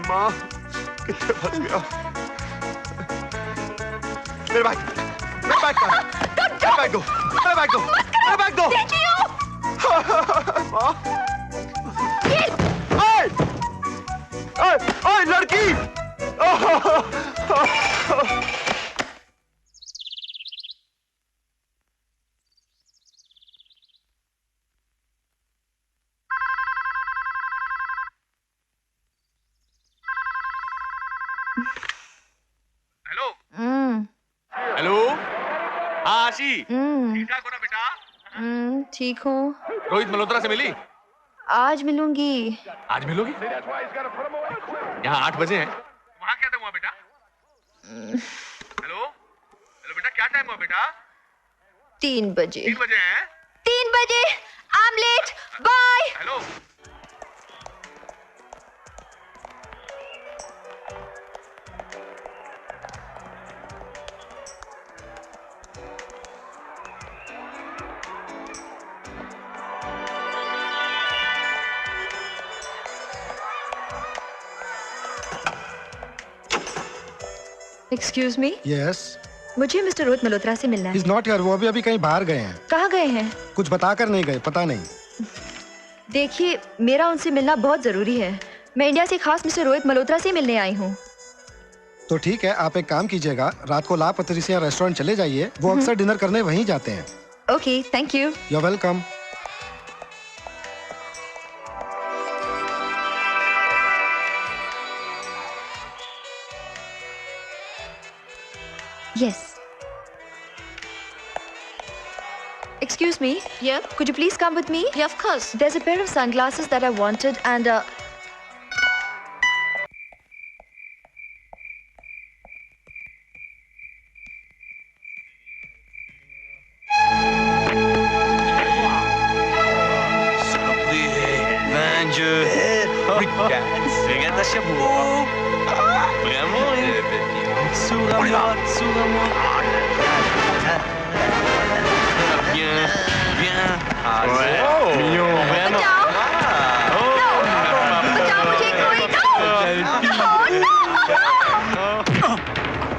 माँ कितने फंस गया। मेरे बैग दो, मेरे बैग दो, मेरे बैग दो। माँ, ओए, लड़की। हेलो। हेलो। हाँ आशी, ठीक ठाक हो ना बेटा? ठीक हूँ। रोहित मल्होत्रा से मिली? आज मिलूंगी। आज मिलोगी? यहाँ 8 बजे हैं। वहाँ क्या टाइम हुआ बेटा? हेलो, हेलो बेटा, क्या टाइम हुआ बेटा? 3 बजे। 3 बजे हैं? 3 बजे। I am late, bye. Hello. Excuse me. Yes. मुझे मिस्टर रोहित मल्होत्रा से मिलना है। इज नॉट हियर, वो अभी कहीं बाहर गए हैं। कहाँ गए हैं? कुछ बताकर नहीं गए, पता नहीं। देखिए, मेरा उनसे मिलना बहुत जरूरी है। मैं इंडिया से खास मिस्टर रोहित मल्होत्रा से मिलने आई हूँ। तो ठीक है, आप एक काम कीजिएगा, रात को ला पत्रिसिया रेस्टोरेंट चले जाइए, वो अक्सर डिनर करने वहीं जाते हैं। Okay, thank you. You are welcome. Yes. Excuse me. Yeah? Could you please come with me? Yeah, of course. There's a pair of sunglasses that I wanted and Regarde ta chapeau. Vraiment, Souris à moi, souris à moi. Bien, bien. Ah, ouais. Mignon, vraiment.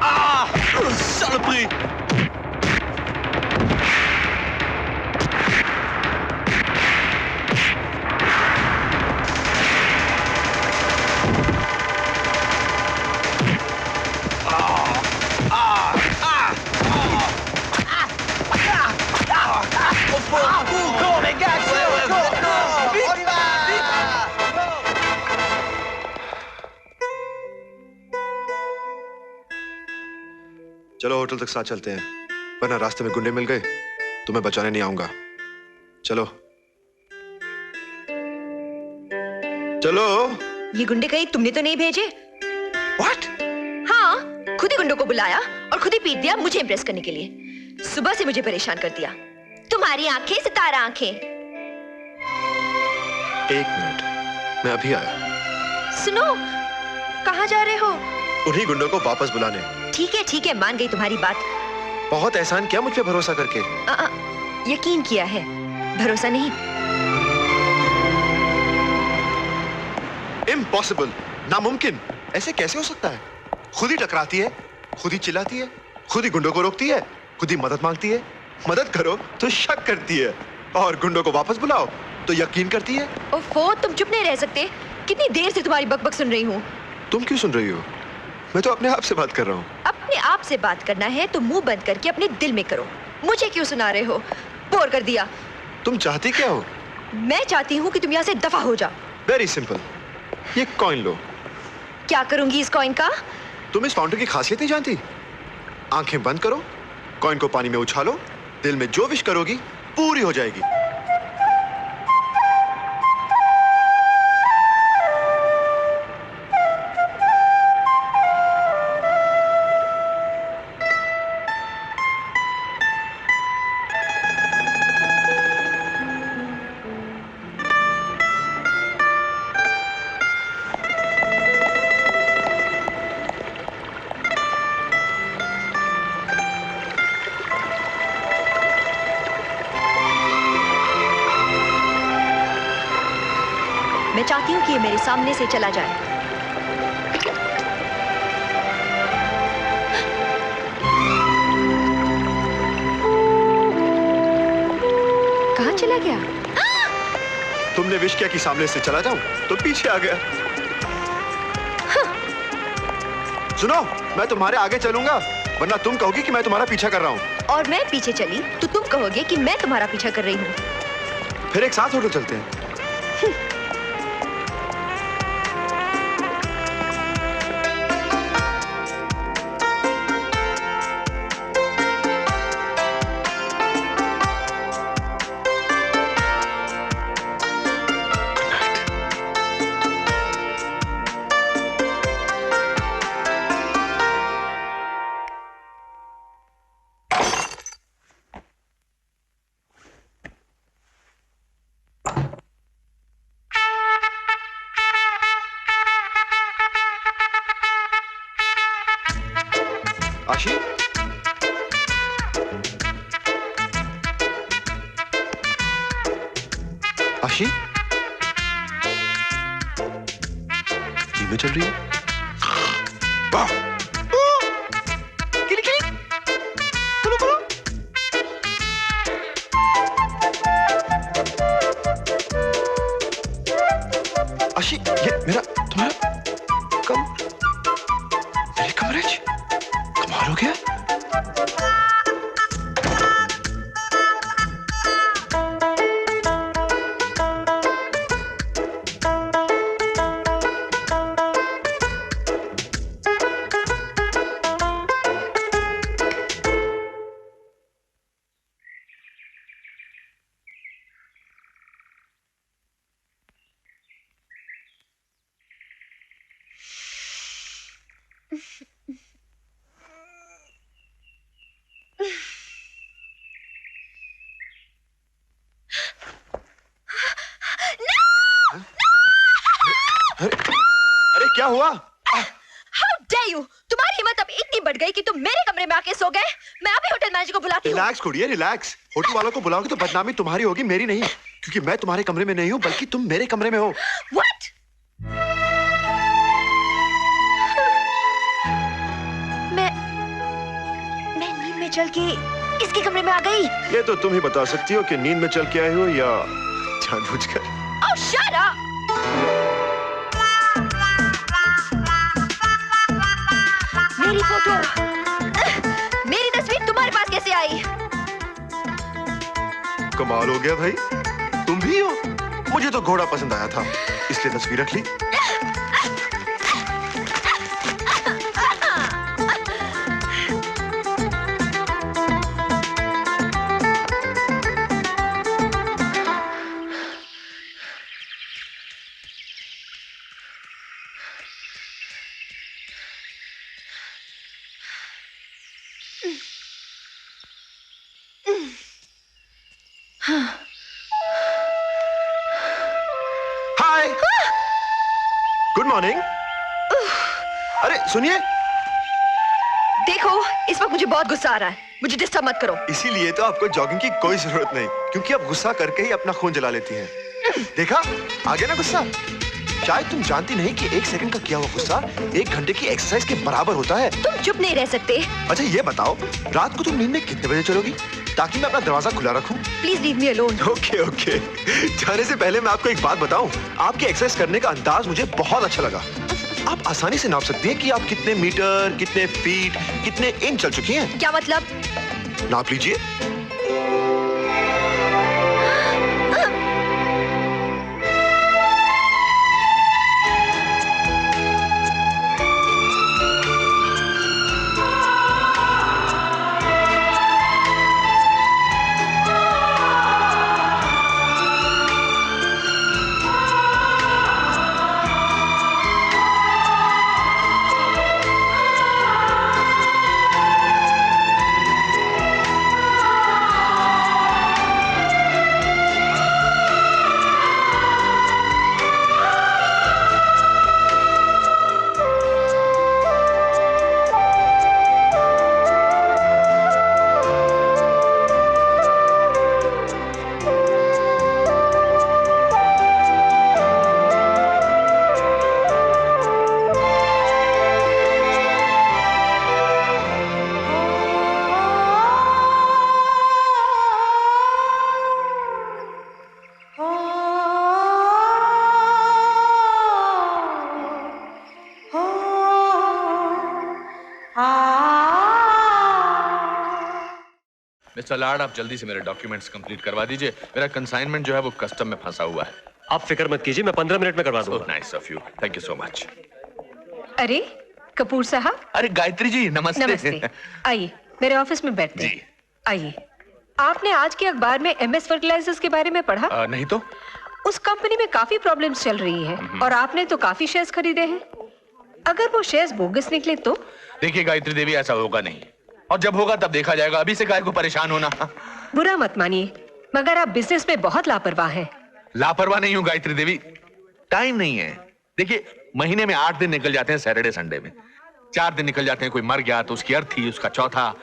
Ah, saloperie. चलो hotel तक साथ चलते हैं, वरना रास्ते में गुंडे मिल गए तो मैं बचाने नहीं आऊंगा। चलो चलो। ये गुंडे कहीं तुमने तो नहीं भेजे? What? हाँ, खुद ही गुंडों को बुलाया और खुद ही पीट दिया मुझे इम्प्रेस करने के लिए। सुबह से मुझे परेशान कर दिया। तुम्हारी आंखें सितारा आंखें। 1 मिनट, मैं अभी आया। सुनो, कहाँ जा रहे हो? उन्हीं गुंडों को वापस बुलाने। ठीक है, मान गई तुम्हारी बात। बहुत एहसान किया मुझ पे भरोसा करके। यकीन किया है, भरोसा नहीं। इम्पॉसिबल, नामुमकिन। ऐसे कैसे हो सकता है? खुद ही टकराती है, खुद ही चिल्लाती है, खुद ही गुंडों को रोकती है, खुद ही मदद मांगती है। मदद करो तो शक करती है, और गुंडों को वापस बुलाओ तो यकीन करती है। ओफो, तुम चुप नहीं रह सकते? कितनी देर से तुम्हारी बकबक सुन रही हूँ। तुम क्यों सुन रही हो? मैं तो अपने आप से बात कर रहा हूँ। अपने आप से बात करना है तो मुंह बंद करके अपने दिल में करो। मुझे क्यों सुना रहे हो? बोर कर दिया। तुम चाहती क्या हो? मैं चाहती हूँ कि तुम यहाँ से दफा हो जाओ। वेरी सिंपल, ये कॉइन लो। क्या करूंगी इस कॉइन का? तुम इस फाउंटेन की खासियत नहीं जानती? आंखें बंद करो, कॉइन को पानी में उछालो, दिल में जो विश करोगी पूरी हो जाएगी। मैं चाहती हूँ कि ये मेरे सामने से चला जाए। चला गया? तुमने विश किया कि सामने से चला जाऊं, तो पीछे आ गया। सुनो, मैं तुम्हारे आगे चलूंगा, वरना तुम कहोगी कि मैं तुम्हारा पीछा कर रहा हूँ। और मैं पीछे चली तो तुम कहोगे कि मैं तुम्हारा पीछा कर रही हूँ। फिर एक साथ होटल चलते हैं। आशी, आशी, नींद चल रही है। आशी, ये मेरा तुम्हारा मेरे कमरे च कमाल हो गया। अरे क्या हुआ? How dare you? तुम्हारी हिम्मत अब इतनी बढ़ गई कि तुम मेरे कमरे में आके सो गए। मैं अभी होटल मैनेजर को बुलाती हूँ। Relax कुड़िए, relax. होटल वालों को बुलाओगे तो बदनामी तुम्हारी होगी, मेरी नहीं, क्योंकि मैं तुम्हारे कमरे में नहीं हूँ, बल्कि तुम मेरे कमरे में हो। What? मैं नींद में चल के इसके कमरे में आ गई। ये तो तुम ही बता सकती हो कि नींद में चल के आए हो या जानबूझकर। Oh, shut up! मेरी फोटो, मेरी तस्वीर तुम्हारे पास कैसे आई? कमाल हो गया भाई, तुम भी हो। मुझे तो घोड़ा पसंद आया था, इसलिए तस्वीर रख ली। हाय, गुड मॉर्निंग। अरे सुनिए, देखो, इस वक्त मुझे बहुत गुस्सा आ रहा है, मुझे डिस्टर्ब मत करो। इसीलिए तो आपको जॉगिंग की कोई जरूरत नहीं, क्योंकि आप गुस्सा करके ही अपना खून जला लेती हैं। देखा, आ गया ना गुस्सा। शायद तुम जानती नहीं कि 1 सेकंड का किया हुआ गुस्सा 1 घंटे की एक्सरसाइज के बराबर होता है। तुम चुप नहीं रह सकते। अच्छा ये बताओ, रात को तुम नींद में कितने बजे चलोगी, ताकि मैं अपना दरवाजा खुला रखूं? Please leave me alone. Okay okay. जाने से पहले मैं आपको एक बात बताऊं, आपकी एक्सरसाइज करने का अंदाज मुझे बहुत अच्छा लगा। आप आसानी से नाप सकती हैं कि आप कितने मीटर, कितने फीट, कितने इंच चल चुकी हैं। क्या मतलब? नाप लीजिए। मिस्टर लाड, आप जल्दी से मेरे डॉक्यूमेंट्स कंप्लीट करवा दीजिए। मेरा कंसाइनमेंट जो है वो कस्टम में फंसा हुआ है। आप फिक्र मत कीजिए, मैं 15 मिनट में करवा दूंगा। Nice of you, thank you so much. अरे कपूर साहब, अरे गायत्री जी, नमस्ते। नमस्ते। आइए मेरे ऑफिस में बैठते हैं। जी। आइए। आपने आज के अखबार में MS फर्टिलाइजर्स के बारे में पढ़ा? नहीं तो। उस कंपनी में काफी प्रॉब्लम्स चल रही है और आपने तो काफी शेयर्स खरीदे हैं। अगर वो शेयर्स बोगस निकले तो? देखिए गायत्री देवी, ऐसा होगा नहीं, और जब होगा तब देखा जाएगा। अभी से काय को परेशान होना। बुरा मत मानिए, मगर आप बिजनेस में बहुत लापरवाह हैं। लापरवाह नहीं हूँ गायत्री देवी, टाइम नहीं है। देखिए महीने में 8 दिन निकल जाते हैं सैटरडे संडे में, 4 दिन निकल जाते हैं कोई मर गया तो उसकी अर्थी, उसका चौथा,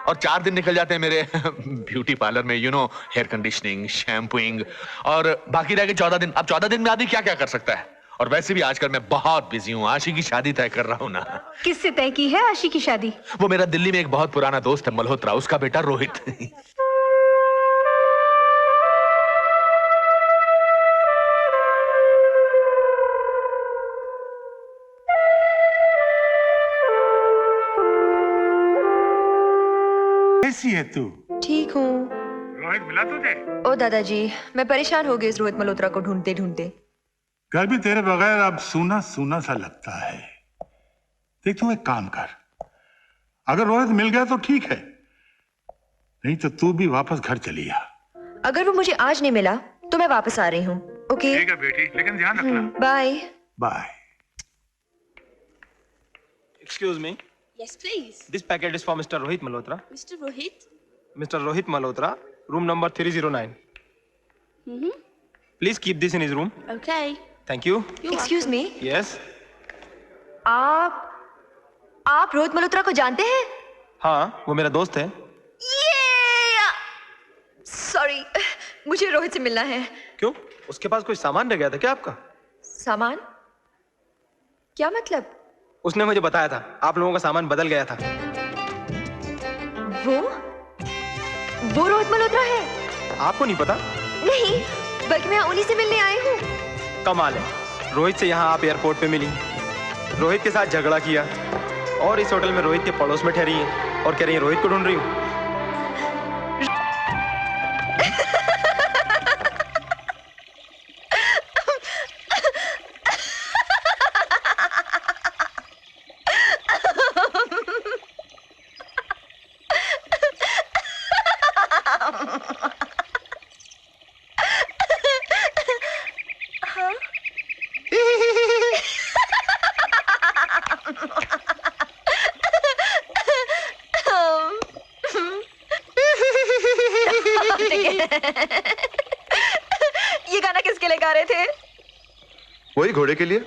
और 4 दिन निकल जाते हैं मेरे ब्यूटी पार्लर में, हेयर कंडीशनिंग, शैम्पूइंग, और बाकी रह गए 14 दिन। अब 14 दिन में आदमी क्या क्या कर सकता है। और वैसे भी आजकल मैं बहुत बिजी हूँ, आशी की शादी तय कर रहा हूँ ना। किससे तय की है आशी की शादी? वो मेरा दिल्ली में एक बहुत पुराना दोस्त है मल्होत्रा, उसका बेटा रोहित। कैसी है तू? ठीक हूँ। रोहित मिला तुझे? ओ दादाजी, मैं परेशान हो गई इस रोहित मल्होत्रा को ढूंढते ढूंढते। घर भी तेरे बगैर अब सूना सूना सा लगता है। देख तू एक काम कर, अगर रोहित मिल गया तो ठीक है, नहीं तो तू भी वापस घर चली आ। अगर वो मुझे आज नहीं मिला तो मैं वापस आ रही हूँ। ओके? ठीक है बेटी, लेकिन ध्यान रखना। Bye. Bye. Excuse me. Yes, please. This packet is for Mr. Rohit Malhotra. Mr. Rohit? Mr. Rohit Malhotra, room number 309. Please keep this in his room. Okay. Thank you. Excuse me, Yes. आप रोहित मल्होत्रा को जानते हैं? हाँ, वो मेरा दोस्त है। ये सॉरी, मुझे रोहित से मिलना है। क्यों? उसके पास कोई सामान रह गया था क्या आपका? सामान? क्या मतलब? उसने मुझे बताया था आप लोगों का सामान बदल गया था। वो रोहित मल्होत्रा है? आपको नहीं पता? नहीं, बल्कि मैं उन्हीं से मिलने आई हूँ। कमाल है, रोहित से यहाँ आप एयरपोर्ट पे मिली, रोहित के साथ झगड़ा किया, और इस होटल में रोहित के पड़ोस में ठहरी है और कह रही है रोहित को ढूंढ रही हूँ। ये गाना किसके लिए गा रहे थे? वही घोड़े के लिए।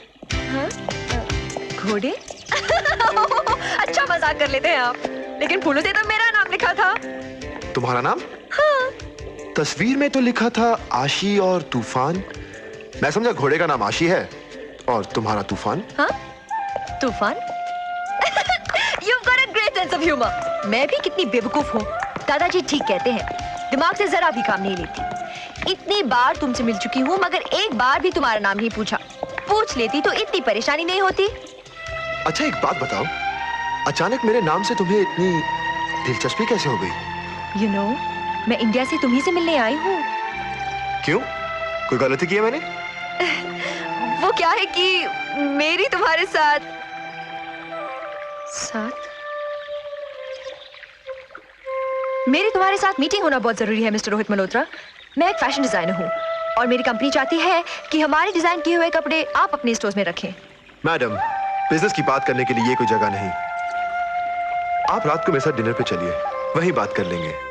घोड़े? अच्छा मजाक कर लेते हैं आप, लेकिन फूलों से तो मेरा नाम लिखा था। तुम्हारा नाम? हाँ। तस्वीर में तो लिखा था आशी और तूफान। मैं समझा घोड़े का नाम आशी है और तुम्हारा तूफान। हाँ? तूफान? You've got a great sense of humor. मैं भी कितनी बेवकूफ हूँ। दादाजी ठीक कहते हैं, दिमाग से जरा भी काम नहीं लेती। इतनी बार तुमसे मिल चुकी हूँ मगर एक बार भी तुम्हारा नाम नहीं पूछा। पूछ लेती तो इतनी परेशानी नहीं होती। अच्छा एक बात बताओ, अचानक मेरे नाम से तुम्हें इतनी दिलचस्पी कैसे हो गई? You know, मैं इंडिया से तुम्ही से मिलने आई हूँ। क्यों? कोई गलती की है मैंने? वो क्या है कि मेरी तुम्हारे साथ मेरी तुम्हारे साथ मीटिंग होना बहुत जरूरी है मिस्टर रोहित मल्होत्रा। मैं एक फैशन डिजाइनर हूँ और मेरी कंपनी चाहती है कि हमारे डिजाइन किए हुए कपड़े आप अपने स्टोर्स में रखें। मैडम, बिजनेस की बात करने के लिए ये कोई जगह नहीं। आप रात को मेरे साथ डिनर पे चलिए, वहीं बात कर लेंगे।